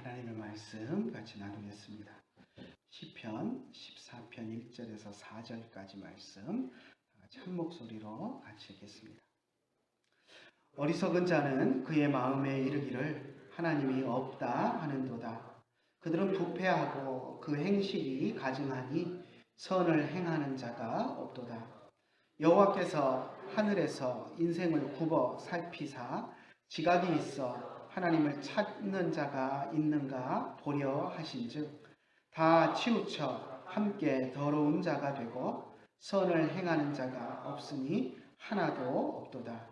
하나님의 말씀 같이 나누겠습니다. 시편 14편 1절에서 4절까지 말씀 한 목소리로 같이 읽겠습니다. 어리석은 자는 그의 마음에 이르기를 하나님이 없다 하는도다. 그들은 부패하고 그 행실이 가증하니 선을 행하는 자가 없도다. 여호와께서 하늘에서 인생을 굽어 살피사 지각이 있어 하나님을 찾는 자가 있는가 보려 하신즉 다 치우쳐 함께 더러운 자가 되고 선을 행하는 자가 없으니 하나도 없도다.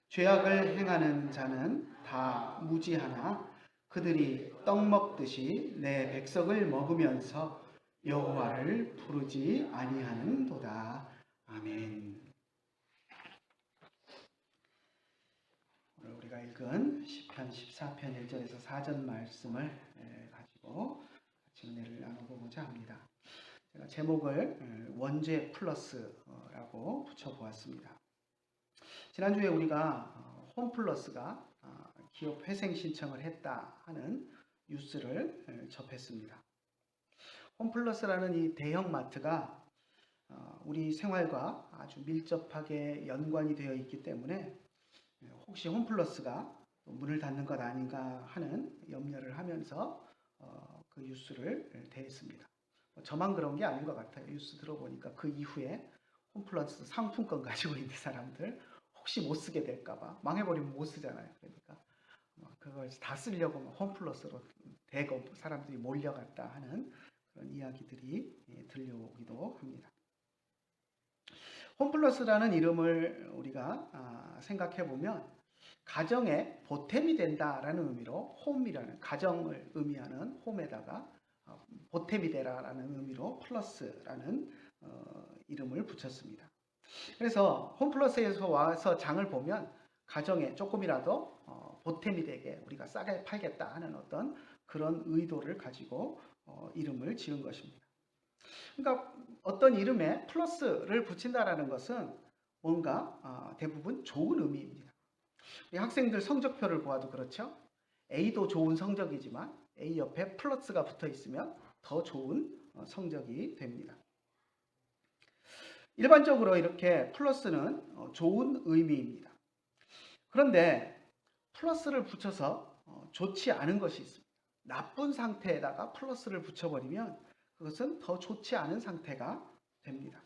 죄악을 행하는 자는 다 무지하나 그들이 떡 먹듯이 내 백성을 먹으면서 여호와를 부르지 아니하는도다. 아멘. 오늘 우리가 읽은 시편 14편 1절에서 4절 말씀을 가지고 같이 은혜를 나눠보고자 합니다. 제가 제목을 원죄 플러스라고 붙여보았습니다. 지난주에 우리가 홈플러스가 기업 회생 신청을 했다 하는 뉴스를 접했습니다. 홈플러스라는 이 대형마트가 우리 생활과 아주 밀접하게 연관이 되어 있기 때문에 혹시 홈플러스가 문을 닫는 것 아닌가 하는 염려를 하면서 그 뉴스를 대했습니다. 저만 그런 게 아닌 것 같아요. 뉴스 들어보니까 그 이후에 홈플러스 상품권 가지고 있는 사람들 혹시 못 쓰게 될까봐 망해버리면 못 쓰잖아요. 그러니까 그걸 다 쓰려고 홈플러스로 대거 사람들이 몰려갔다 하는 그런 이야기들이 들려오기도 합니다. 홈플러스라는 이름을 우리가 생각해 보면 가정에 보탬이 된다라는 의미로 홈이라는 가정을 의미하는 홈에다가 보탬이 되라라는 의미로 플러스라는 이름을 붙였습니다. 그래서 홈플러스에서 와서 장을 보면 가정에 조금이라도 보탬이 되게 우리가 싸게 팔겠다 하는 어떤 그런 의도를 가지고 이름을 지은 것입니다. 그러니까 어떤 이름에 플러스를 붙인다라는 것은 뭔가 대부분 좋은 의미입니다. 우리 학생들 성적표를 보아도 그렇죠. A도 좋은 성적이지만 A 옆에 플러스가 붙어 있으면 더 좋은 성적이 됩니다. 일반적으로 이렇게 플러스는 좋은 의미입니다. 그런데 플러스를 붙여서 좋지 않은 것이 있습니다. 나쁜 상태에다가 플러스를 붙여버리면 그것은 더 좋지 않은 상태가 됩니다.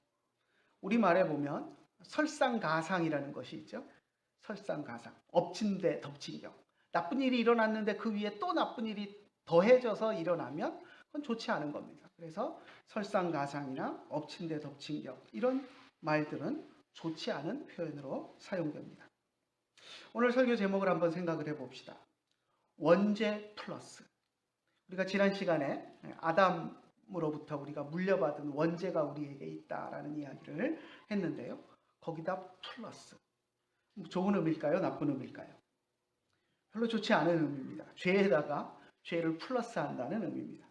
우리말에 보면 설상가상이라는 것이 있죠. 설상가상, 엎친 데 덮친 격. 나쁜 일이 일어났는데 그 위에 또 나쁜 일이 더해져서 일어나면 그건 좋지 않은 겁니다. 그래서 설상가상이나 엎친 데 덮친 격 이런 말들은 좋지 않은 표현으로 사용됩니다. 오늘 설교 제목을 한번 생각을 해봅시다. 원죄 플러스. 우리가 지난 시간에 아담으로부터 우리가 물려받은 원죄가 우리에게 있다라는 이야기를 했는데요. 거기다 플러스. 좋은 의미일까요? 나쁜 의미일까요? 별로 좋지 않은 의미입니다. 죄에다가 죄를 플러스한다는 의미입니다.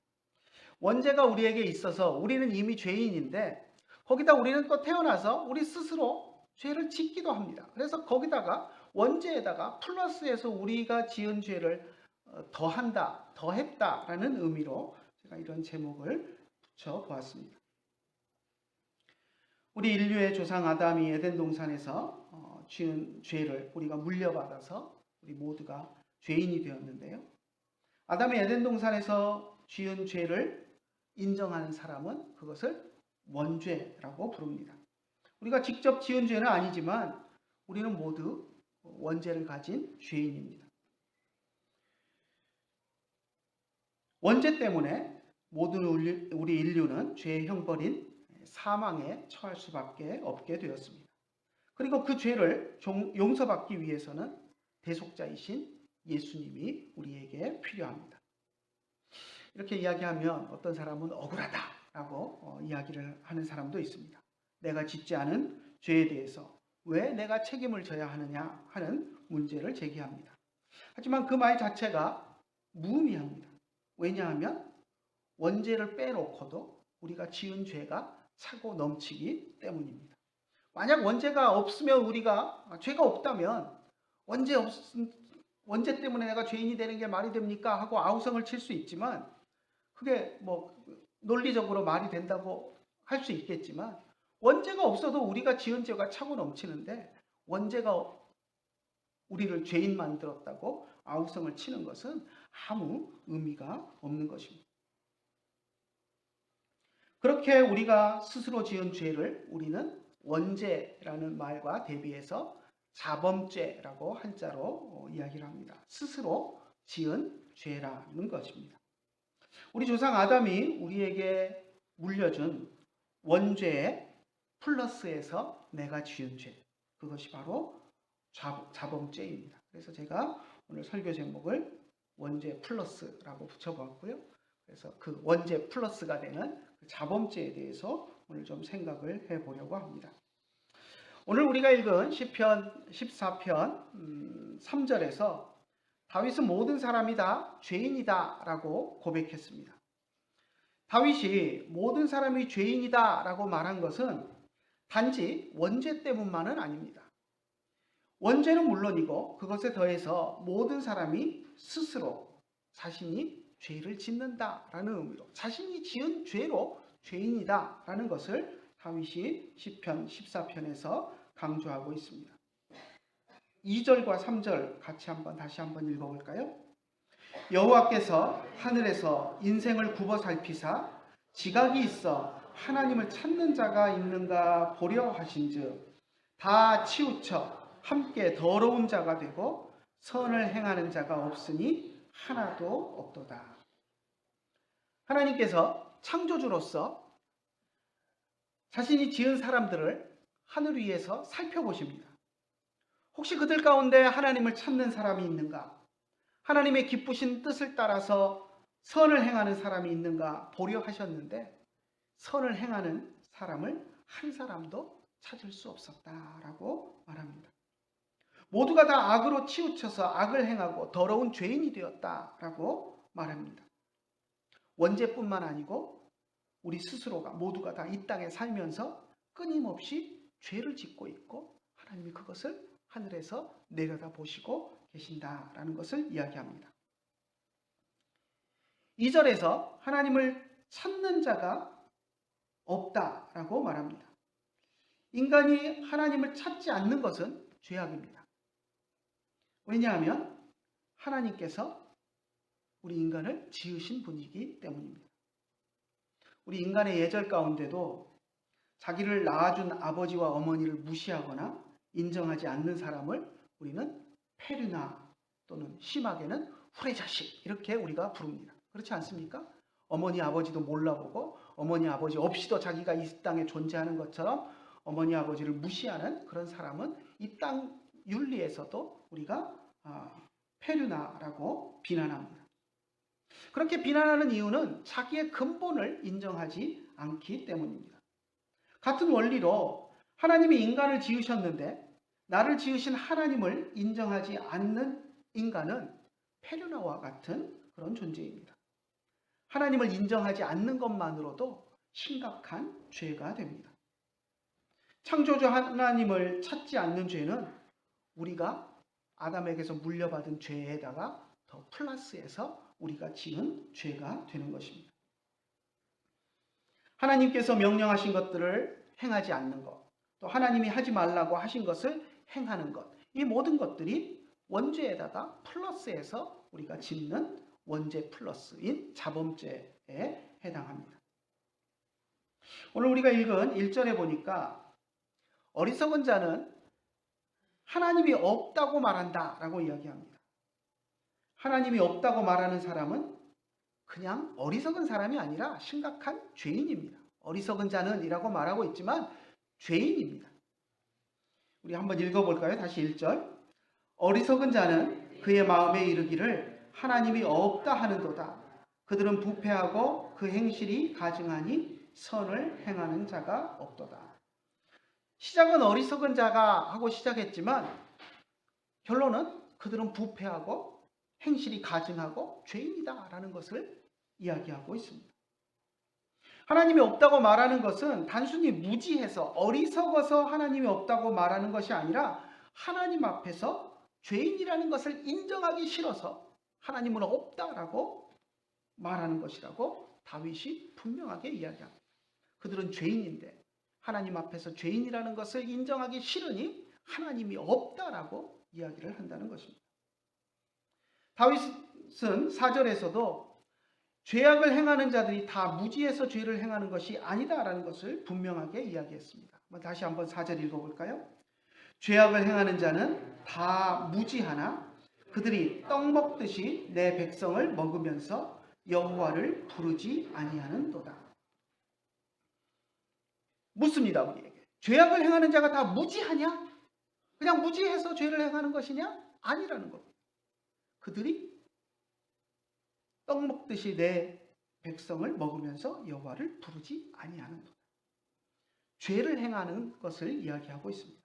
원죄가 우리에게 있어서 우리는 이미 죄인인데 거기다 우리는 또 태어나서 우리 스스로 죄를 짓기도 합니다. 그래서 거기다가 원죄에다가 플러스해서 우리가 지은 죄를 더한다, 더했다라는 의미로 제가 이런 제목을 붙여보았습니다. 우리 인류의 조상 아담이 에덴 동산에서 지은 죄를 우리가 물려받아서 우리 모두가 죄인이 되었는데요. 아담이 에덴 동산에서 지은 죄를 인정하는 사람은 그것을 원죄라고 부릅니다. 우리가 직접 지은 죄는 아니지만 우리는 모두 원죄를 가진 죄인입니다. 원죄 때문에 모든 우리 인류는 죄의 형벌인 사망에 처할 수밖에 없게 되었습니다. 그리고 그 죄를 용서받기 위해서는 대속자이신 예수님이 우리에게 필요합니다. 이렇게 이야기하면 어떤 사람은 억울하다라고 이야기를 하는 사람도 있습니다. 내가 짓지 않은 죄에 대해서 왜 내가 책임을 져야 하느냐 하는 문제를 제기합니다. 하지만 그 말 자체가 무의미합니다. 왜냐하면 원죄를 빼놓고도 우리가 지은 죄가 차고 넘치기 때문입니다. 만약 원죄가 없으면 우리가 죄가 없다면 원죄 때문에 내가 죄인이 되는 게 말이 됩니까? 하고 아우성을 칠 수 있지만 그게 뭐 논리적으로 말이 된다고 할 수 있겠지만 원죄가 없어도 우리가 지은 죄가 차고 넘치는데 원죄가 우리를 죄인 만들었다고 아우성을 치는 것은 아무 의미가 없는 것입니다. 그렇게 우리가 스스로 지은 죄를 우리는 원죄라는 말과 대비해서 자범죄라고 한자로 이야기를 합니다. 스스로 지은 죄라는 것입니다. 우리 조상 아담이 우리에게 물려준 원죄의 플러스에서 내가 지은 죄, 그것이 바로 자범죄입니다. 그래서 제가 오늘 설교 제목을 원죄 플러스라고 붙여보았고요. 그래서 그 원죄 플러스가 되는 그 자범죄에 대해서 오늘 좀 생각을 해보려고 합니다. 오늘 우리가 읽은 시편 14편 3절에서 다윗은 모든 사람이 다 죄인이다 라고 고백했습니다. 다윗이 모든 사람이 죄인이다 라고 말한 것은 단지 원죄 때문만은 아닙니다. 원죄는 물론이고 그것에 더해서 모든 사람이 스스로 자신이 죄를 짓는다라는 의미로 자신이 지은 죄로 죄인이다라는 것을 다윗이 시편 14편에서 강조하고 있습니다. 2절과 3절 같이 다시 한번 읽어볼까요? 여호와께서 하늘에서 인생을 굽어 살피사 지각이 있어 하나님을 찾는 자가 있는가 보려 하신즉 다 치우쳐 함께 더러운 자가 되고 선을 행하는 자가 없으니 하나도 없도다. 하나님께서 창조주로서 자신이 지은 사람들을 하늘 위에서 살펴보십니다. 혹시 그들 가운데 하나님을 찾는 사람이 있는가? 하나님의 기쁘신 뜻을 따라서 선을 행하는 사람이 있는가 보려 하셨는데 선을 행하는 사람을 한 사람도 찾을 수 없었다라고 말합니다. 모두가 다 악으로 치우쳐서 악을 행하고 더러운 죄인이 되었다라고 말합니다. 원죄뿐만 아니고 우리 스스로가 모두가 다 이 땅에 살면서 끊임없이 죄를 짓고 있고 하나님이 그것을 하늘에서 내려다 보시고 계신다라는 것을 이야기합니다. 2절에서 하나님을 찾는 자가 없다라고 말합니다. 인간이 하나님을 찾지 않는 것은 죄악입니다. 왜냐하면 하나님께서 우리 인간을 지으신 분이기 때문입니다. 우리 인간의 예절 가운데도 자기를 낳아준 아버지와 어머니를 무시하거나 인정하지 않는 사람을 우리는 페르나 또는 심하게는 후레자식 이렇게 우리가 부릅니다. 그렇지 않습니까? 어머니 아버지도 몰라보고 어머니 아버지 없이도 자기가 이 땅에 존재하는 것처럼 어머니 아버지를 무시하는 그런 사람은 이 땅 윤리에서도 우리가 페르나라고 비난합니다. 그렇게 비난하는 이유는 자기의 근본을 인정하지 않기 때문입니다. 같은 원리로 하나님이 인간을 지으셨는데 나를 지으신 하나님을 인정하지 않는 인간은 페르나와 같은 그런 존재입니다. 하나님을 인정하지 않는 것만으로도 심각한 죄가 됩니다. 창조주 하나님을 찾지 않는 죄는 우리가 아담에게서 물려받은 죄에다가 더 플러스해서 우리가 지은 죄가 되는 것입니다. 하나님께서 명령하신 것들을 행하지 않는 것, 또 하나님이 하지 말라고 하신 것을 행하는 것, 이 모든 것들이 원죄에다가 플러스해서 우리가 짓는 원죄 플러스인 자범죄에 해당합니다. 오늘 우리가 읽은 1절에 보니까 어리석은 자는 하나님이 없다고 말한다라고 이야기합니다. 하나님이 없다고 말하는 사람은 그냥 어리석은 사람이 아니라 심각한 죄인입니다. 어리석은 자는 이라고 말하고 있지만 죄인입니다. 우리 한번 읽어볼까요? 다시 1절. 어리석은 자는 그의 마음에 이르기를 하나님이 없다 하는도다. 그들은 부패하고 그 행실이 가증하니 선을 행하는 자가 없도다. 시작은 어리석은 자가 하고 시작했지만 결론은 그들은 부패하고 행실이 가증하고 죄인이다라는 것을 이야기하고 있습니다. 하나님이 없다고 말하는 것은 단순히 무지해서 어리석어서 하나님이 없다고 말하는 것이 아니라 하나님 앞에서 죄인이라는 것을 인정하기 싫어서 하나님은 없다라고 말하는 것이라고 다윗이 분명하게 이야기합니다. 그들은 죄인인데 하나님 앞에서 죄인이라는 것을 인정하기 싫으니 하나님이 없다라고 이야기를 한다는 것입니다. 다윗은 4절에서도 죄악을 행하는 자들이 다 무지해서 죄를 행하는 것이 아니다라는 것을 분명하게 이야기했습니다. 다시 한번 4절 읽어볼까요? 죄악을 행하는 자는 다 무지하나 그들이 떡 먹듯이 내 백성을 먹으면서 여호와를 부르지 아니하는도다. 묻습니다, 우리에게. 죄악을 행하는 자가 다 무지하냐? 그냥 무지해서 죄를 행하는 것이냐? 아니라는 겁니다. 그들이 떡 먹듯이 내 백성을 먹으면서 여호와를 부르지 아니하는도다. 죄를 행하는 것을 이야기하고 있습니다.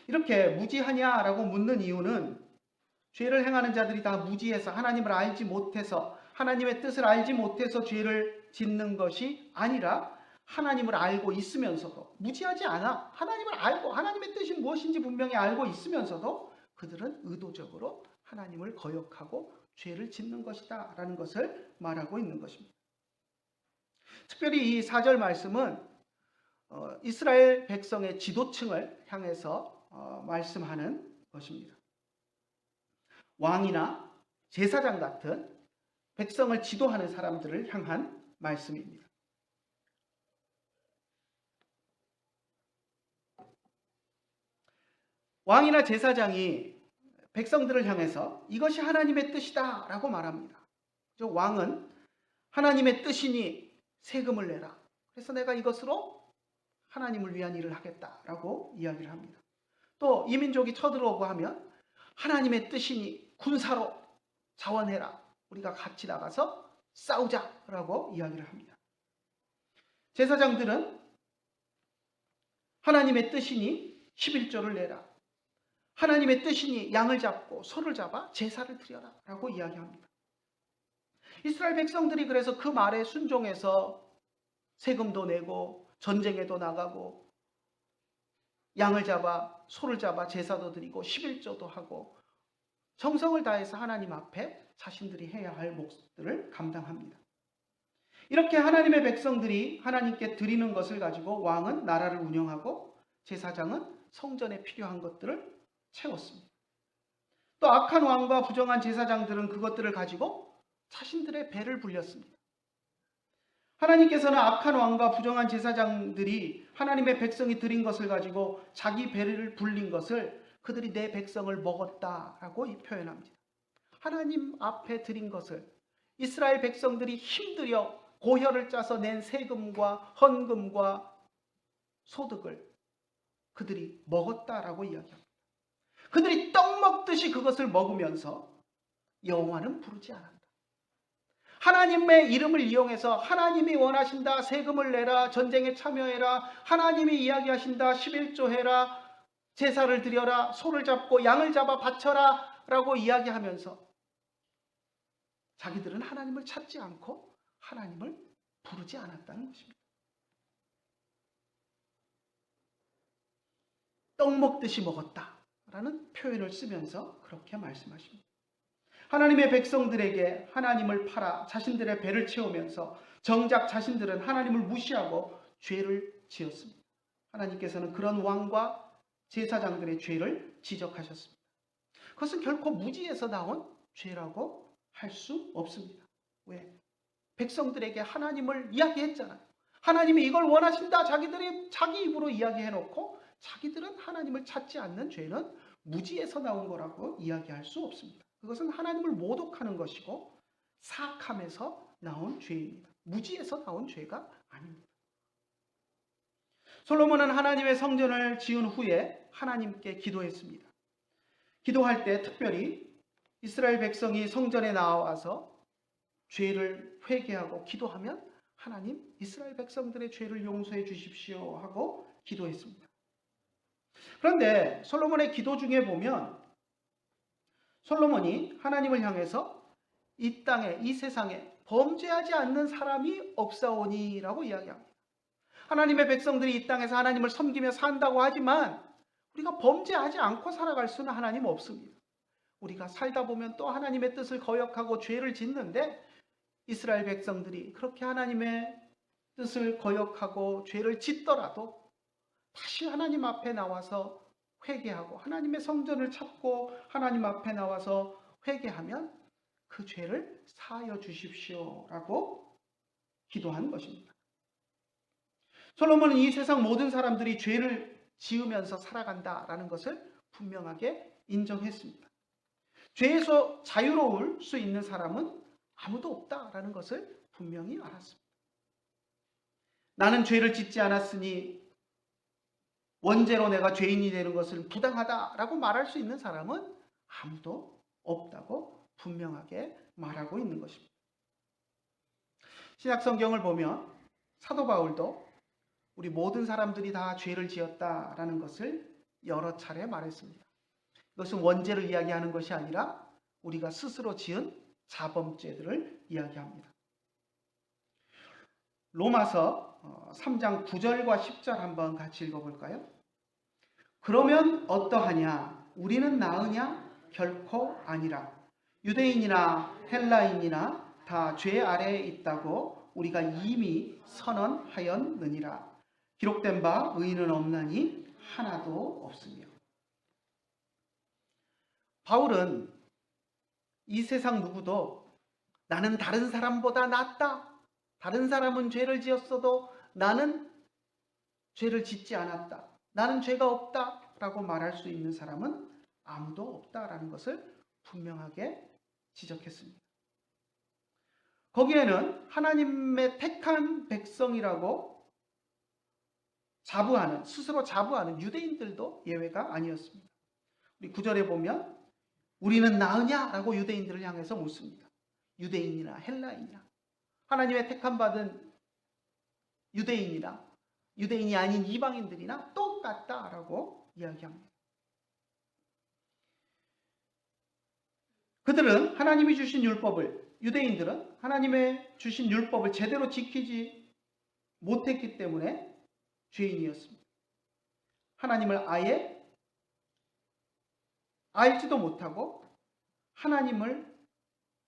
이렇게 무지하냐라고 묻는 이유는 죄를 행하는 자들이 다 무지해서 하나님을 알지 못해서 하나님의 뜻을 알지 못해서 죄를 짓는 것이 아니라 하나님을 알고 있으면서도 무지하지 않아 하나님을 알고 하나님의 뜻이 무엇인지 분명히 알고 있으면서도 그들은 의도적으로 하나님을 거역하고 죄를 짓는 것이다 라는 것을 말하고 있는 것입니다. 특별히 이 4절 말씀은 이스라엘 백성의 지도층을 향해서 말씀하는 것입니다. 왕이나 제사장 같은 백성을 지도하는 사람들을 향한 말씀입니다. 왕이나 제사장이 백성들을 향해서 이것이 하나님의 뜻이다 라고 말합니다. 왕은 하나님의 뜻이니 세금을 내라. 그래서 내가 이것으로 하나님을 위한 일을 하겠다라고 이야기를 합니다. 또 이민족이 쳐들어오고 하면 하나님의 뜻이니 군사로 자원해라. 우리가 같이 나가서 싸우자라고 이야기를 합니다. 제사장들은 하나님의 뜻이니 11조를 내라. 하나님의 뜻이니 양을 잡고 소를 잡아 제사를 드려라 라고 이야기합니다. 이스라엘 백성들이 그래서 그 말에 순종해서 세금도 내고 전쟁에도 나가고 양을 잡아 소를 잡아 제사도 드리고 11조도 하고 정성을 다해서 하나님 앞에 자신들이 해야 할 몫들을 감당합니다. 이렇게 하나님의 백성들이 하나님께 드리는 것을 가지고 왕은 나라를 운영하고 제사장은 성전에 필요한 것들을 채웠습니다. 또 악한 왕과 부정한 제사장들은 그것들을 가지고 자신들의 배를 불렸습니다. 하나님께서는 악한 왕과 부정한 제사장들이 하나님의 백성이 드린 것을 가지고 자기 배를 불린 것을 그들이 내 백성을 먹었다라고 표현합니다. 하나님 앞에 드린 것을 이스라엘 백성들이 힘들여 고혈을 짜서 낸 세금과 헌금과 소득을 그들이 먹었다라고 이야기합니다. 그들이 떡 먹듯이 그것을 먹으면서 여호와는 부르지 않았다. 하나님의 이름을 이용해서 하나님이 원하신다. 세금을 내라. 전쟁에 참여해라. 하나님이 이야기하신다. 11조 해라. 제사를 드려라. 소를 잡고 양을 잡아 바쳐라 라고 이야기하면서 자기들은 하나님을 찾지 않고 하나님을 부르지 않았다는 것입니다. 떡 먹듯이 먹었다 라는 표현을 쓰면서 그렇게 말씀하십니다. 하나님의 백성들에게 하나님을 팔아 자신들의 배를 채우면서 정작 자신들은 하나님을 무시하고 죄를 지었습니다. 하나님께서는 그런 왕과 제사장들의 죄를 지적하셨습니다. 그것은 결코 무지에서 나온 죄라고 할 수 없습니다. 왜? 백성들에게 하나님을 이야기했잖아요. 하나님이 이걸 원하신다. 자기들이 자기 입으로 이야기해놓고 자기들은 하나님을 찾지 않는 죄는 무지에서 나온 거라고 이야기할 수 없습니다. 그것은 하나님을 모독하는 것이고 사악함에서 나온 죄입니다. 무지에서 나온 죄가 아닙니다. 솔로몬은 하나님의 성전을 지은 후에 하나님께 기도했습니다. 기도할 때 특별히 이스라엘 백성이 성전에 나와서 죄를 회개하고 기도하면 하나님 이스라엘 백성들의 죄를 용서해 주십시오 하고 기도했습니다. 그런데 솔로몬의 기도 중에 보면 솔로몬이 하나님을 향해서 이 땅에 이 세상에 범죄하지 않는 사람이 없사오니 라고 이야기합니다. 하나님의 백성들이 이 땅에서 하나님을 섬기며 산다고 하지만 우리가 범죄하지 않고 살아갈 수는 하나님 없습니다. 우리가 살다 보면 또 하나님의 뜻을 거역하고 죄를 짓는데 이스라엘 백성들이 그렇게 하나님의 뜻을 거역하고 죄를 짓더라도 다시 하나님 앞에 나와서 회개하고 하나님의 성전을 찾고 하나님 앞에 나와서 회개하면 그 죄를 사하여 주십시오라고 기도한 것입니다. 솔로몬은 이 세상 모든 사람들이 죄를 지으면서 살아간다라는 것을 분명하게 인정했습니다. 죄에서 자유로울 수 있는 사람은 아무도 없다라는 것을 분명히 알았습니다. 나는 죄를 짓지 않았으니 원죄로 내가 죄인이 되는 것은 부당하다라고 말할 수 있는 사람은 아무도 없다고 분명하게 말하고 있는 것입니다. 신약 성경을 보면 사도 바울도 우리 모든 사람들이 다 죄를 지었다라는 것을 여러 차례 말했습니다. 이것은 원죄를 이야기하는 것이 아니라 우리가 스스로 지은 자범죄들을 이야기합니다. 로마서 3장 9절과 10절 한번 같이 읽어볼까요? 그러면 어떠하냐? 우리는 나으냐? 결코 아니라. 유대인이나 헬라인이나 다 죄 아래에 있다고 우리가 이미 선언하였느니라. 기록된 바 의인은 없나니 하나도 없으며. 바울은 이 세상 누구도 나는 다른 사람보다 낫다. 다른 사람은 죄를 지었어도 나는 죄를 짓지 않았다. 나는 죄가 없다라고 말할 수 있는 사람은 아무도 없다라는 것을 분명하게 지적했습니다. 거기에는 하나님의 택한 백성이라고 자부하는, 스스로 자부하는 유대인들도 예외가 아니었습니다. 우리 9절에 보면 우리는 나으냐라고 유대인들을 향해서 묻습니다. 유대인이나 헬라인이나 하나님의 택함 받은 유대인이나 유대인이 아닌 이방인들이나 똑같다라고 이야기합니다. 그들은 하나님이 주신 율법을, 유대인들은 하나님의 주신 율법을 제대로 지키지 못했기 때문에 죄인이었습니다. 하나님을 아예 알지도 못하고 하나님의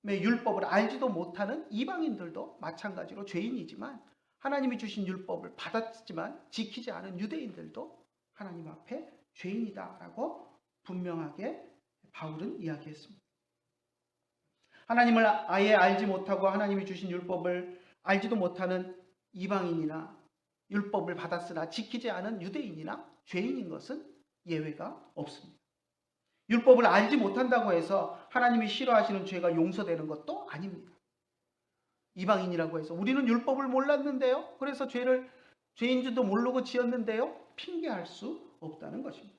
율법을 알지도 못하는 이방인들도 마찬가지로 죄인이지만 하나님이 주신 율법을 받았지만 지키지 않은 유대인들도 하나님 앞에 죄인이다라고 분명하게 바울은 이야기했습니다. 하나님을 아예 알지 못하고 하나님이 주신 율법을 알지도 못하는 이방인이나 율법을 받았으나 지키지 않은 유대인이나 죄인인 것은 예외가 없습니다. 율법을 알지 못한다고 해서 하나님이 싫어하시는 죄가 용서되는 것도 아닙니다. 이방인이라고 해서 우리는 율법을 몰랐는데요. 그래서 죄인 줄도 모르고 지었는데요. 핑계할 수 없다는 것입니다.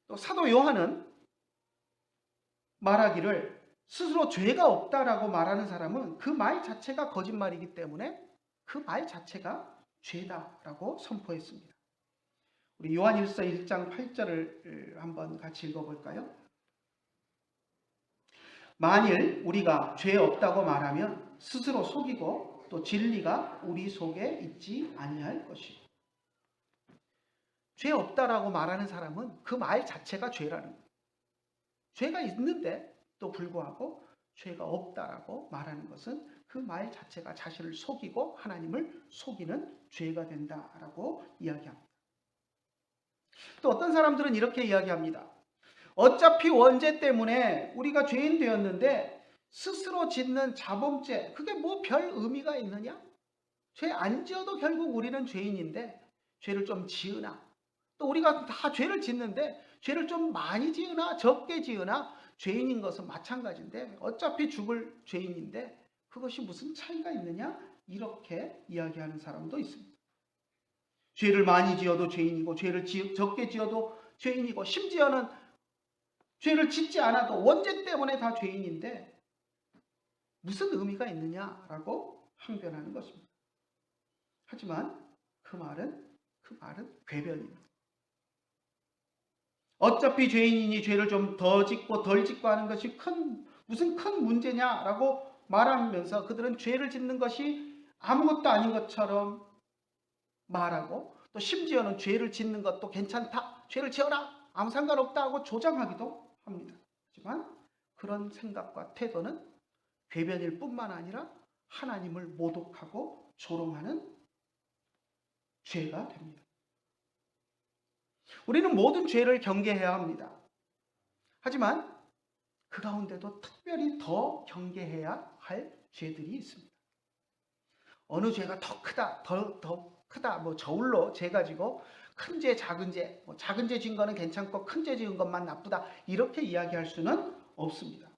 또 사도 요한은 말하기를 스스로 죄가 없다라고 말하는 사람은 그 말 자체가 거짓말이기 때문에 그 말 자체가 죄다라고 선포했습니다. 우리 요한일서 1장 8절을 한번 같이 읽어볼까요? 만일 우리가 죄 없다고 말하면 스스로 속이고 또 진리가 우리 속에 있지 아니할 것이요. 죄 없다라고 말하는 사람은 그 말 자체가 죄라는 거예요. 죄가 있는데 또 불구하고 죄가 없다라고 말하는 것은 그 말 자체가 자신을 속이고 하나님을 속이는 죄가 된다라고 이야기합니다. 또 어떤 사람들은 이렇게 이야기합니다. 어차피 원죄 때문에 우리가 죄인 되었는데 스스로 짓는 자범죄, 그게 뭐 별 의미가 있느냐? 죄 안 지어도 결국 우리는 죄인인데 죄를 좀 지으나, 또 우리가 다 죄를 짓는데 죄를 좀 많이 지으나 적게 지으나 죄인인 것은 마찬가지인데 어차피 죽을 죄인인데 그것이 무슨 차이가 있느냐? 이렇게 이야기하는 사람도 있습니다. 죄를 많이 지어도 죄인이고 죄를 적게 지어도 죄인이고 심지어는 죄를 짓지 않아도 원죄 때문에 다 죄인인데 무슨 의미가 있느냐라고 항변하는 것입니다. 하지만 그 말은 궤변입니다. 어차피 죄인이니 죄를 좀 더 짓고 덜 짓고 하는 것이 무슨 큰 문제냐라고 말하면서 그들은 죄를 짓는 것이 아무것도 아닌 것처럼 말하고 또 심지어는 죄를 짓는 것도 괜찮다, 죄를 지어라, 아무 상관없다 하고 조장하기도 합니다. 하지만 그런 생각과 태도는 궤변일 뿐만 아니라 하나님을 모독하고 조롱하는 죄가 됩니다. 우리는 모든 죄를 경계해야 합니다. 하지만 그 가운데도 특별히 더 경계해야 할 죄들이 있습니다. 어느 죄가 더 크다, 더 크다, 저울로 죄 가지고 큰 죄, 작은 죄, 작은 죄 지은 거는 괜찮고 큰 죄 지은 것만 나쁘다, 이렇게 이야기할 수는 없습니다.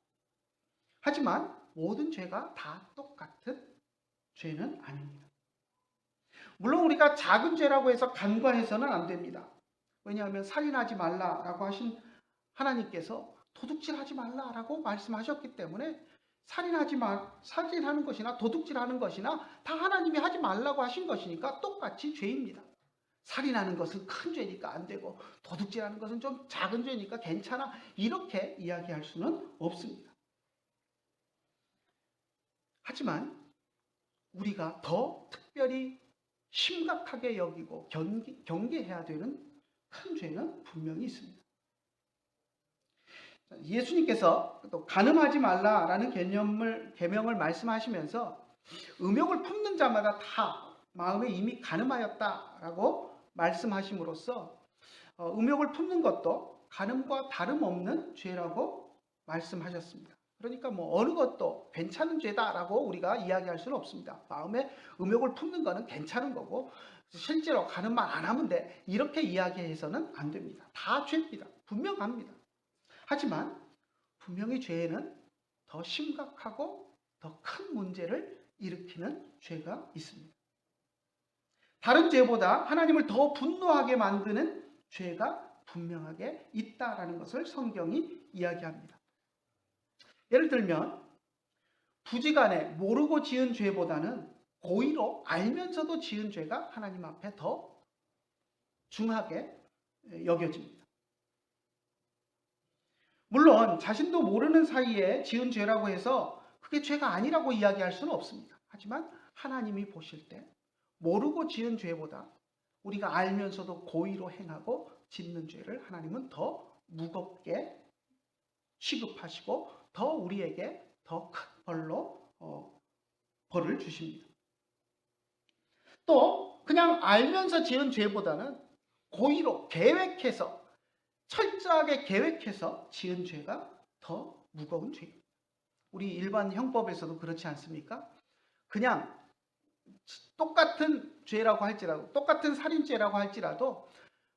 하지만 모든 죄가 다 똑같은 죄는 아닙니다. 물론 우리가 작은 죄라고 해서 간과해서는 안 됩니다. 왜냐하면 살인하지 말라라고 하신 하나님께서 도둑질하지 말라라고 말씀하셨기 때문에 살인하는 것이나 도둑질하는 것이나 다 하나님이 하지 말라고 하신 것이니까 똑같이 죄입니다. 살인하는 것은 큰 죄니까 안 되고 도둑질하는 것은 좀 작은 죄니까 괜찮아, 이렇게 이야기할 수는 없습니다. 하지만 우리가 더 특별히 심각하게 여기고 경계해야 되는 큰 죄는 분명히 있습니다. 예수님께서 또 간음하지 말라라는 계명을 말씀하시면서 음욕을 품는 자마다 다 마음에 이미 간음하였다라고 말씀하심으로써 음욕을 품는 것도 간음과 다름없는 죄라고 말씀하셨습니다. 그러니까 어느 것도 괜찮은 죄다라고 우리가 이야기할 수는 없습니다. 마음에 음욕을 품는 거는 괜찮은 거고 실제로 간음만 안 하면 돼, 이렇게 이야기해서는 안 됩니다. 다 죄입니다. 분명합니다. 하지만 분명히 죄에는 더 심각하고 더 큰 문제를 일으키는 죄가 있습니다. 다른 죄보다 하나님을 더 분노하게 만드는 죄가 분명하게 있다라는 것을 성경이 이야기합니다. 예를 들면 부지간에 모르고 지은 죄보다는 고의로 알면서도 지은 죄가 하나님 앞에 더 중하게 여겨집니다. 물론 자신도 모르는 사이에 지은 죄라고 해서 그게 죄가 아니라고 이야기할 수는 없습니다. 하지만 하나님이 보실 때 모르고 지은 죄보다 우리가 알면서도 고의로 행하고 짓는 죄를 하나님은 더 무겁게 취급하시고 더 우리에게 더 큰 벌로 벌을 주십니다. 또 그냥 알면서 지은 죄보다는 고의로 계획해서 철저하게 계획해서 지은 죄가 더 무거운 죄입니다. 우리 일반 형법에서도 그렇지 않습니까? 그냥 똑같은 죄라고 할지라도, 똑같은 살인죄라고 할지라도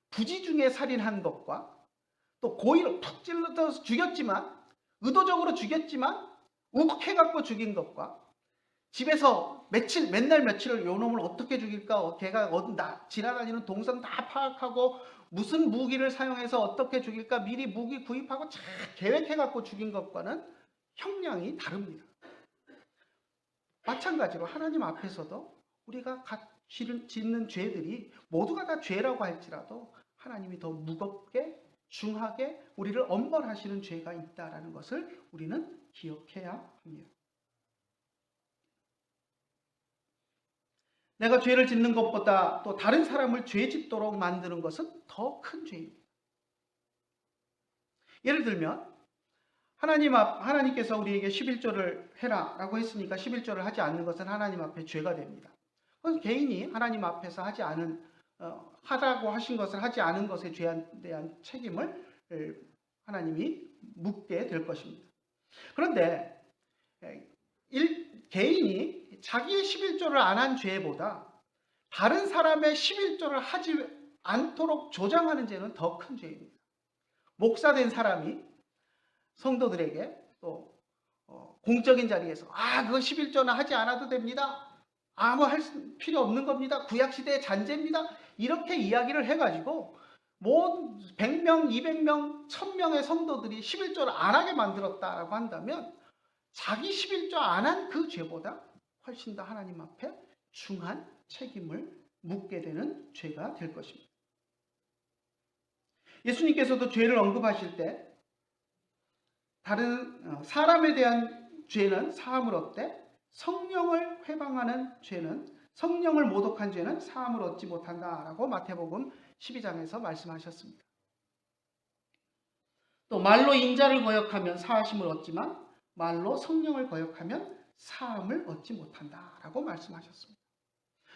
부지 중에 살인한 것과 또 고의로 툭 찔러서 죽였지만, 의도적으로 죽였지만 욱해갖고 죽인 것과 집에서 맨날 며칠을 요 놈을 어떻게 죽일까, 걔가 지나다니는 동선 다 파악하고 무슨 무기를 사용해서 어떻게 죽일까 미리 무기 구입하고 잘 계획해갖고 죽인 것과는 형량이 다릅니다. 마찬가지로 하나님 앞에서도 우리가 짓는 죄들이 모두가 다 죄라고 할지라도 하나님이 더 무겁게 중하게 우리를 엄벌하시는 죄가 있다라는 것을 우리는 기억해야 합니다. 내가 죄를 짓는 것보다 또 다른 사람을 죄 짓도록 만드는 것은 더 큰 죄입니다. 예를 들면 하나님께서 우리에게 11조를 해라라고 했으니까 11조를 하지 않는 것은 하나님 앞에 죄가 됩니다. 그건 개인이 하나님 앞에서 하라고 하신 것을 하지 않은 것에 죄에 대한 책임을 하나님이 묻게 될 것입니다. 그런데 개인이 자기의 11조를 안 한 죄보다 다른 사람의 11조를 하지 않도록 조장하는 죄는 더 큰 죄입니다. 목사된 사람이 성도들에게 또 공적인 자리에서 그거 11조는 하지 않아도 됩니다. 아무 할 필요 없는 겁니다. 구약시대의 잔재입니다. 이렇게 이야기를 해가지고 100명, 200명, 1000명의 성도들이 11조를 안 하게 만들었다라고 한다면 자기 11조 안 한 그 죄보다 훨씬 더 하나님 앞에 중한 책임을 묻게 되는 죄가 될 것입니다. 예수님께서도 죄를 언급하실 때 다른 사람에 대한 죄는 사함을 얻되 성령을 회방하는 죄는 성령을 모독한 죄는 사함을 얻지 못한다라고 마태복음 12장에서 말씀하셨습니다. 또 말로 인자를 거역하면 사하심을 얻지만 말로 성령을 거역하면 사함을 얻지 못한다라고 말씀하셨습니다.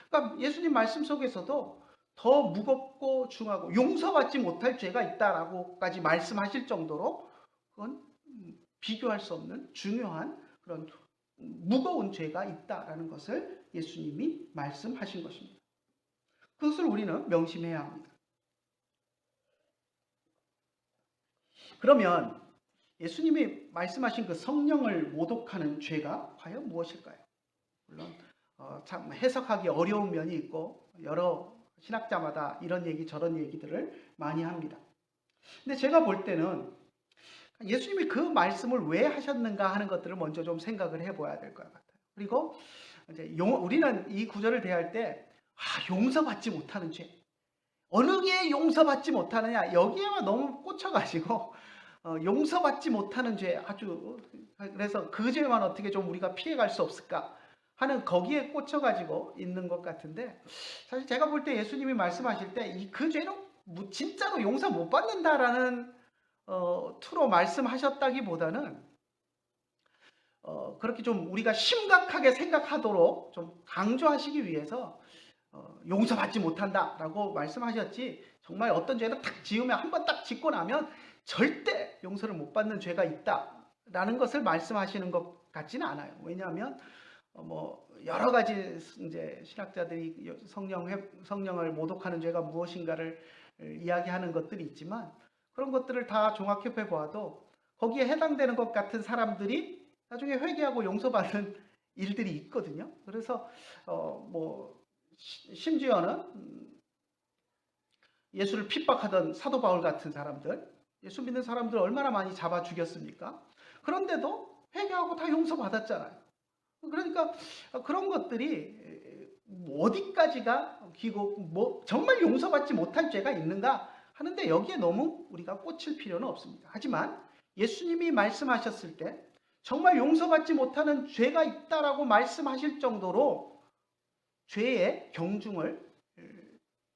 그러니까 예수님 말씀 속에서도 더 무겁고 중하고 용서받지 못할 죄가 있다라고까지 말씀하실 정도로 그건 비교할 수 없는 중요한 그런 무거운 죄가 있다라는 것을 예수님이 말씀하신 것입니다. 그것을 우리는 명심해야 합니다. 그러면 예수님이 말씀하신 그 성령을 모독하는 죄가 과연 무엇일까요? 물론 참 해석하기 어려운 면이 있고 여러 신학자마다 이런 얘기 저런 얘기들을 많이 합니다. 근데 제가 볼 때는 예수님이 그 말씀을 왜 하셨는가 하는 것들을 먼저 좀 생각을 해봐야 될 것 같아요. 그리고 이제 우리는 이 구절을 대할 때 용서받지 못하는 죄, 어느 게 용서받지 못하느냐 여기에만 너무 꽂혀가지고 용서받지 못하는 죄 아주 그래서 그 죄만 어떻게 좀 우리가 피해갈 수 없을까 하는 거기에 꽂혀가지고 있는 것 같은데 사실 제가 볼 때 예수님이 말씀하실 때 그 죄는 진짜로 용서 못 받는다라는 투로 말씀하셨다기보다는 그렇게 좀 우리가 심각하게 생각하도록 좀 강조하시기 위해서 용서받지 못한다라고 말씀하셨지 정말 어떤 죄를 딱 지으면 한 번 딱 짓고 나면 절대 용서를 못 받는 죄가 있다라는 것을 말씀하시는 것 같지는 않아요. 왜냐하면 여러 가지 이제 신학자들이 성령을 모독하는 죄가 무엇인가를 이야기하는 것들이 있지만 그런 것들을 다 종합해 보아도 거기에 해당되는 것 같은 사람들이 나중에 회개하고 용서받는 일들이 있거든요. 그래서 심지어는 예수를 핍박하던 사도 바울 같은 사람들, 예수 믿는 사람들 얼마나 많이 잡아 죽였습니까? 그런데도 회개하고 다 용서받았잖아요. 그러니까 그런 것들이 어디까지가 기고 정말 용서받지 못할 죄가 있는가 하는데 여기에 너무 우리가 꽂힐 필요는 없습니다. 하지만 예수님이 말씀하셨을 때 정말 용서받지 못하는 죄가 있다라고 말씀하실 정도로 죄의 경중을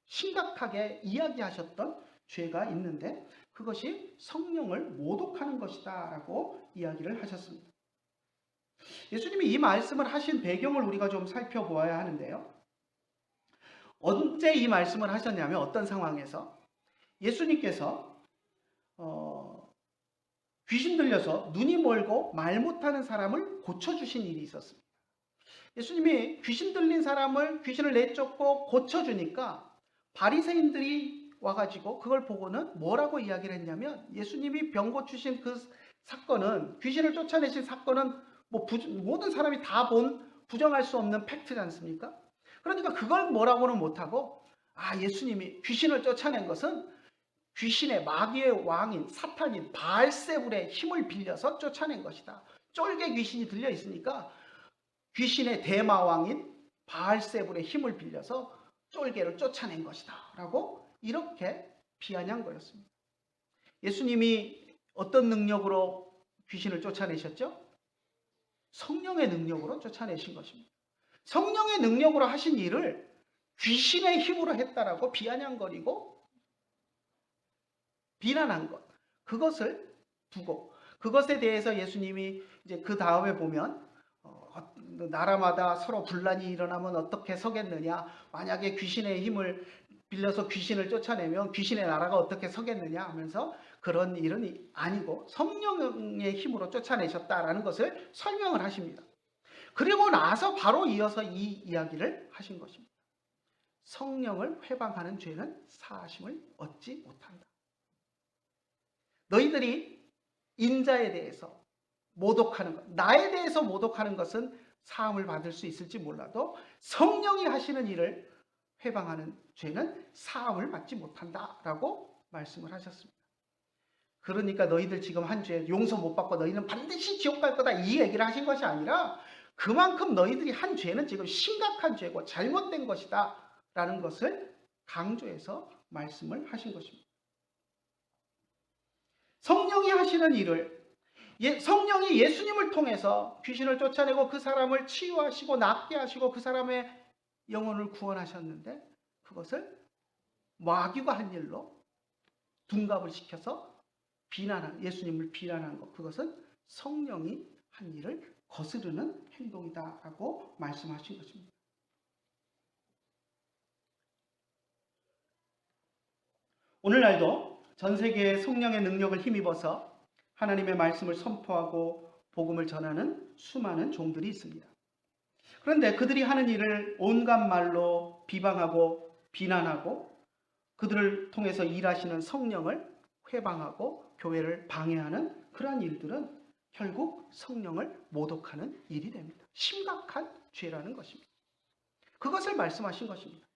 심각하게 이야기하셨던 죄가 있는데 그것이 성령을 모독하는 것이다 라고 이야기를 하셨습니다. 예수님이 이 말씀을 하신 배경을 우리가 좀 살펴보아야 하는데요. 언제 이 말씀을 하셨냐면 어떤 상황에서 예수님께서 귀신 들려서 눈이 멀고 말 못하는 사람을 고쳐주신 일이 있었습니다. 예수님이 귀신 들린 사람을 귀신을 내쫓고 고쳐주니까 바리새인들이 와가지고 그걸 보고는 뭐라고 이야기를 했냐면 예수님이 병 고치신 그 사건은 귀신을 쫓아내신 사건은 모든 사람이 다 본 부정할 수 없는 팩트지 않습니까? 그러니까 그걸 뭐라고는 못하고 예수님이 귀신을 쫓아낸 것은 귀신의 마귀의 왕인 사탄인 바알세불의 힘을 빌려서 쫓아낸 것이다. 쫄개 귀신이 들려 있으니까 귀신의 대마왕인 바알세불의 힘을 빌려서 쫄개를 쫓아낸 것이다 라고 이렇게 비아냥 거였습니다. 예수님이 어떤 능력으로 귀신을 쫓아내셨죠? 성령의 능력으로 쫓아내신 것입니다. 성령의 능력으로 하신 일을 귀신의 힘으로 했다라고 비아냥거리고 비난한 것, 그것을 두고 그것에 대해서 예수님이 이제 그 다음에 보면 나라마다 서로 분란이 일어나면 어떻게 서겠느냐, 만약에 귀신의 힘을 빌려서 귀신을 쫓아내면 귀신의 나라가 어떻게 서겠느냐 하면서 그런 일은 아니고 성령의 힘으로 쫓아내셨다라는 것을 설명을 하십니다. 그리고 나서 바로 이어서 이 이야기를 하신 것입니다. 성령을 회방하는 죄는 사하심을 얻지 못한다. 너희들이 인자에 대해서 모독하는 것, 나에 대해서 모독하는 것은 사함을 받을 수 있을지 몰라도 성령이 하시는 일을 회방하는 죄는 사함을 받지 못한다라고 말씀을 하셨습니다. 그러니까 너희들 지금 한 죄 용서 못 받고 너희는 반드시 지옥 갈 거다 이 얘기를 하신 것이 아니라 그만큼 너희들이 한 죄는 지금 심각한 죄고 잘못된 것이다 라는 것을 강조해서 말씀을 하신 것입니다. 성령이 하시는 일을 성령이 예수님을 통해서 귀신을 쫓아내고 그 사람을 치유하시고 낫게 하시고 그 사람의 영혼을 구원하셨는데 그것을 마귀가 한 일로 둔갑을 시켜서 예수님을 비난한 것, 그것은 성령이 한 일을 거스르는 행동이다라고 말씀하신 것입니다. 오늘날도 전 세계에 성령의 능력을 힘입어서 하나님의 말씀을 선포하고 복음을 전하는 수많은 종들이 있습니다. 그런데 그들이 하는 일을 온갖 말로 비방하고 비난하고 그들을 통해서 일하시는 성령을 회방하고 교회를 방해하는 그러한 일들은 결국 성령을 모독하는 일이 됩니다. 심각한 죄라는 것입니다. 그것을 말씀하신 것입니다.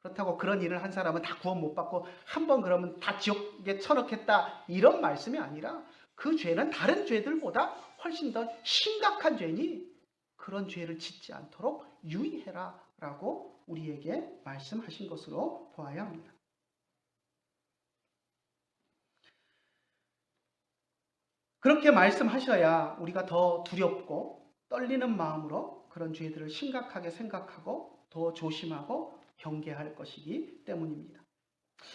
그렇다고 그런 일을 한 사람은 다 구원 못 받고 한 번 그러면 다 지옥에 쳐넣겠다 이런 말씀이 아니라 그 죄는 다른 죄들보다 훨씬 더 심각한 죄니 그런 죄를 짓지 않도록 유의해라 라고 우리에게 말씀하신 것으로 보아야 합니다. 그렇게 말씀하셔야 우리가 더 두렵고 떨리는 마음으로 그런 죄들을 심각하게 생각하고 더 조심하고 경계할 것이기 때문입니다.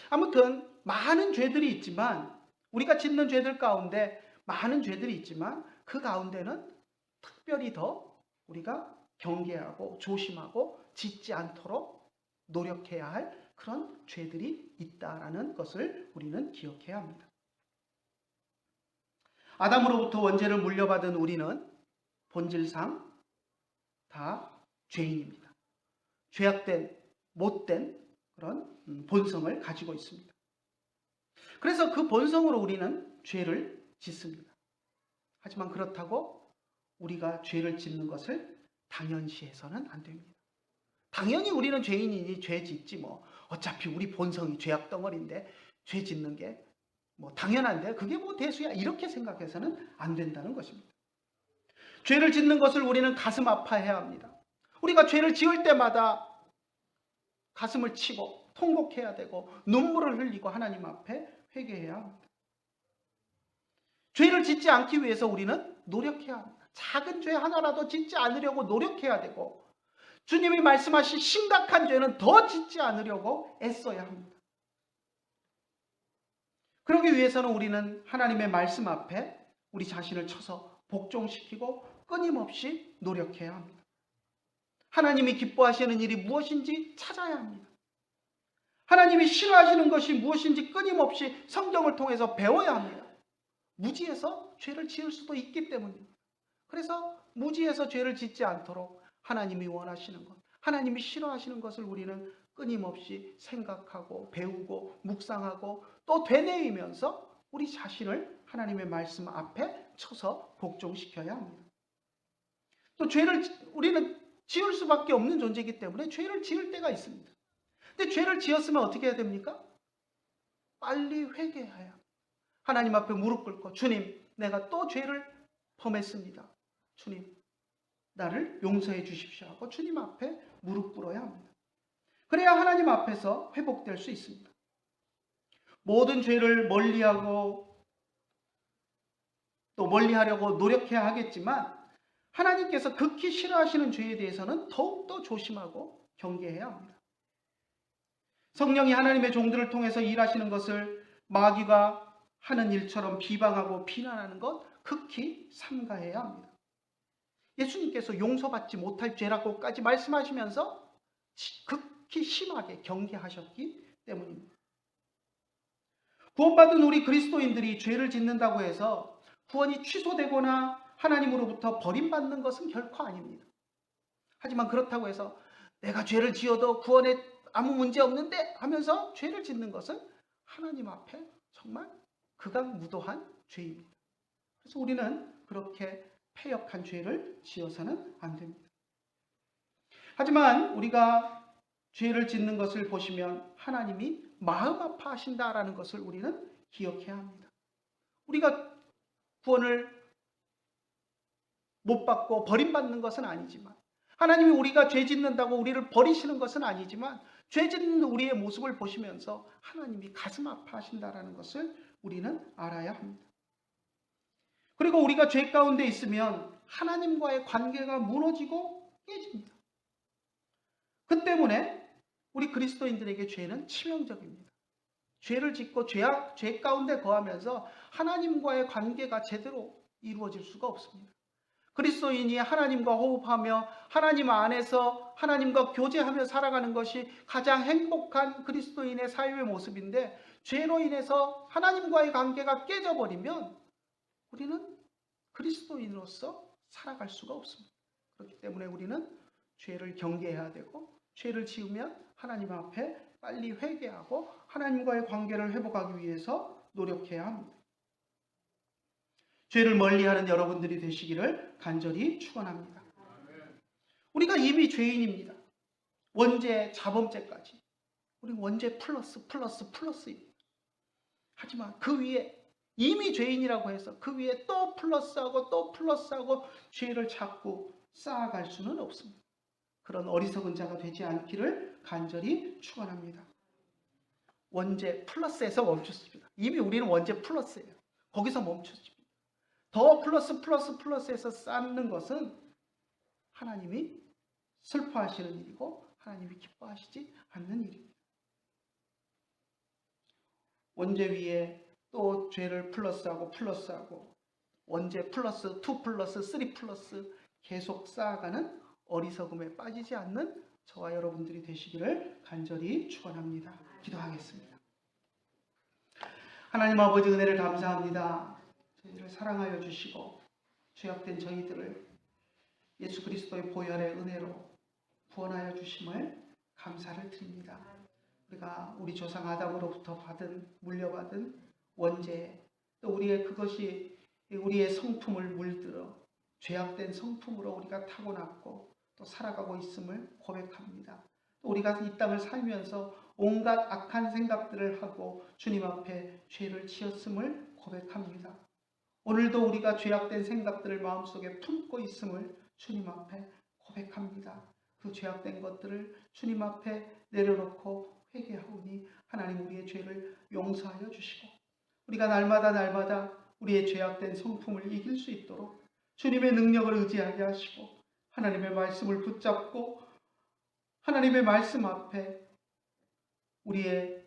아무튼 많은 죄들이 있지만 우리가 짓는 죄들 가운데 많은 죄들이 있지만 그 가운데는 특별히 더 우리가 경계하고 조심하고 짓지 않도록 노력해야 할 그런 죄들이 있다라는 것을 우리는 기억해야 합니다. 아담으로부터 원죄를 물려받은 우리는 본질상 다 죄인입니다. 죄악된, 못된 그런 본성을 가지고 있습니다. 그래서 그 본성으로 우리는 죄를 짓습니다. 하지만 그렇다고 우리가 죄를 짓는 것을 당연시해서는 안 됩니다. 당연히 우리는 죄인이니 죄 짓지 뭐. 어차피 우리 본성이 죄악 덩어리인데 죄 짓는 게 뭐 당연한데 그게 뭐 대수야 이렇게 생각해서는 안 된다는 것입니다. 죄를 짓는 것을 우리는 가슴 아파해야 합니다. 우리가 죄를 지을 때마다 가슴을 치고 통곡해야 되고 눈물을 흘리고 하나님 앞에 회개해야 합니다. 죄를 짓지 않기 위해서 우리는 노력해야 합니다. 작은 죄 하나라도 짓지 않으려고 노력해야 되고 주님이 말씀하신 심각한 죄는 더 짓지 않으려고 애써야 합니다. 그러기 위해서는 우리는 하나님의 말씀 앞에 우리 자신을 쳐서 복종시키고 끊임없이 노력해야 합니다. 하나님이 기뻐하시는 일이 무엇인지 찾아야 합니다. 하나님이 싫어하시는 것이 무엇인지 끊임없이 성경을 통해서 배워야 합니다. 무지해서 죄를 지을 수도 있기 때문입니다. 그래서 무지해서 죄를 짓지 않도록 하나님이 원하시는 것, 하나님이 싫어하시는 것을 우리는 끊임없이 생각하고 배우고 묵상하고 또 되뇌이면서 우리 자신을 하나님의 말씀 앞에 쳐서 복종시켜야 합니다. 또 죄를 우리는 지을 수밖에 없는 존재이기 때문에 죄를 지을 때가 있습니다. 근데 죄를 지었으면 어떻게 해야 됩니까? 빨리 회개해야 합니다. 하나님 앞에 무릎 꿇고 주님, 내가 또 죄를 범했습니다. 주님, 나를 용서해 주십시오 하고 주님 앞에 무릎 꿇어야 합니다. 그래야 하나님 앞에서 회복될 수 있습니다. 모든 죄를 멀리하고 또 멀리하려고 노력해야 하겠지만 하나님께서 극히 싫어하시는 죄에 대해서는 더욱더 조심하고 경계해야 합니다. 성령이 하나님의 종들을 통해서 일하시는 것을 마귀가 하는 일처럼 비방하고 비난하는 것 극히 삼가해야 합니다. 예수님께서 용서받지 못할 죄라고까지 말씀하시면서 극히 심하게 경계하셨기 때문입니다. 구원받은 우리 그리스도인들이 죄를 짓는다고 해서 구원이 취소되거나 하나님으로부터 버림받는 것은 결코 아닙니다. 하지만 그렇다고 해서 내가 죄를 지어도 구원에 아무 문제 없는데 하면서 죄를 짓는 것은 하나님 앞에 정말 극악무도한 죄입니다. 그래서 우리는 그렇게 패역한 죄를 지어서는 안 됩니다. 하지만 우리가 죄를 짓는 것을 보시면 하나님이 마음 아파하신다라는 것을 우리는 기억해야 합니다. 우리가 구원을 못 받고 버림받는 것은 아니지만 하나님이 우리가 죄 짓는다고 우리를 버리시는 것은 아니지만 죄 짓는 우리의 모습을 보시면서 하나님이 가슴 아파하신다라는 것을 우리는 알아야 합니다. 그리고 우리가 죄 가운데 있으면 하나님과의 관계가 무너지고 깨집니다. 그 때문에 우리 그리스도인들에게 죄는 치명적입니다. 죄를 짓고 죄 가운데 거하면서 하나님과의 관계가 제대로 이루어질 수가 없습니다. 그리스도인이 하나님과 호흡하며 하나님 안에서 하나님과 교제하며 살아가는 것이 가장 행복한 그리스도인의 삶의 모습인데, 죄로 인해서 하나님과의 관계가 깨져버리면 우리는 그리스도인으로서 살아갈 수가 없습니다. 그렇기 때문에 우리는 죄를 경계해야 되고, 죄를 지으면 하나님 앞에 빨리 회개하고 하나님과의 관계를 회복하기 위해서 노력해야 합니다. 죄를 멀리하는 여러분들이 되시기를 간절히 축원합니다. 우리가 이미 죄인입니다. 원죄, 자범죄까지. 우리는 원죄 플러스입니다. 하지만 그 위에 이미 죄인이라고 해서 그 위에 또 플러스하고 죄를 자꾸 쌓아갈 수는 없습니다. 그런 어리석은 자가 되지 않기를 간절히 축원합니다. 원죄 플러스에서 멈췄습니다. 이미 우리는 원죄 플러스예요. 거기서 멈췄습니다. 더 플러스에서 쌓는 것은 하나님이 슬퍼하시는 일이고 하나님이 기뻐하시지 않는 일입니다. 원죄 위에 또 죄를 플러스하고 원죄 플러스 2 플러스 3 플러스 계속 쌓아가는 어리석음에 빠지지 않는 저와 여러분들이 되시기를 간절히 축원합니다. 기도하겠습니다. 하나님 아버지, 은혜를 감사합니다. 저희들을 사랑하여 주시고 죄악된 저희들을 예수 그리스도의 보혈의 은혜로 구원하여 주심을 감사를 드립니다. 우리가 우리 조상 아담으로부터 물려받은 원죄, 또 그것이 우리의 성품을 물들어 죄악된 성품으로 우리가 타고났고 또 살아가고 있음을 고백합니다. 또 우리가 이 땅을 살면서 온갖 악한 생각들을 하고 주님 앞에 죄를 지었음을 고백합니다. 오늘도 우리가 죄악된 생각들을 마음속에 품고 있음을 주님 앞에 고백합니다. 그 죄악된 것들을 주님 앞에 내려놓고 회개하오니 하나님 우리의 죄를 용서하여 주시고, 우리가 날마다 우리의 죄악된 성품을 이길 수 있도록 주님의 능력을 의지하게 하시고, 하나님의 말씀을 붙잡고 하나님의 말씀 앞에 우리의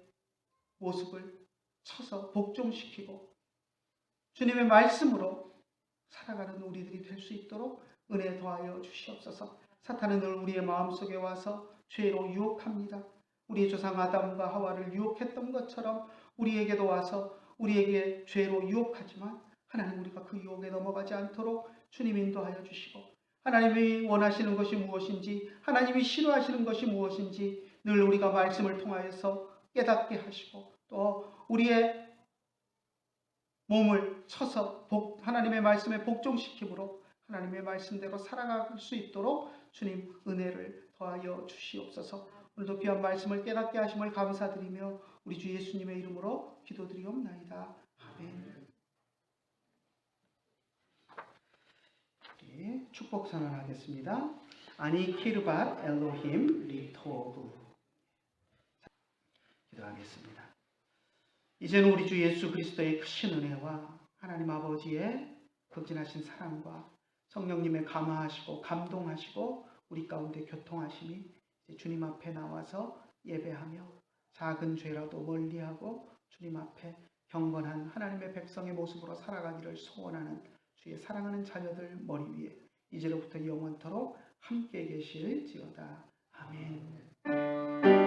모습을 쳐서 복종시키고 주님의 말씀으로 살아가는 우리들이 될 수 있도록 은혜 더하여 주시옵소서. 사탄은 늘 우리의 마음속에 와서 죄로 유혹합니다. 우리의 조상 아담과 하와를 유혹했던 것처럼 우리에게도 와서 우리에게 죄로 유혹하지만, 하나님 우리가 그 유혹에 넘어가지 않도록 주님 인도하여 주시고, 하나님이 원하시는 것이 무엇인지, 하나님이 싫어하시는 것이 무엇인지 늘 우리가 말씀을 통하여서 깨닫게 하시고, 또 우리의 몸을 쳐서 하나님의 말씀에 복종시킴으로 하나님의 말씀대로 살아갈 수 있도록 주님 은혜를 더하여 주시옵소서. 오늘도 귀한 말씀을 깨닫게 하심을 감사드리며 우리 주 예수님의 이름으로 기도드리옵나이다. 아멘. 네, 축복 선언하겠습니다. 아니 키르밧 엘로힘 리토브. 기도하겠습니다. 이제는 우리 주 예수 그리스도의 크신 은혜와 하나님 아버지의 극진하신 사랑과 성령님의 감화하시고 감동하시고 우리 가운데 교통하심이 주님 앞에 나와서 예배하며 작은 죄라도 멀리하고 주님 앞에 경건한 하나님의 백성의 모습으로 살아가기를 소원하는 주의 사랑하는 자녀들 머리 위에 이제로부터 영원토록 함께 계실지어다. 아멘.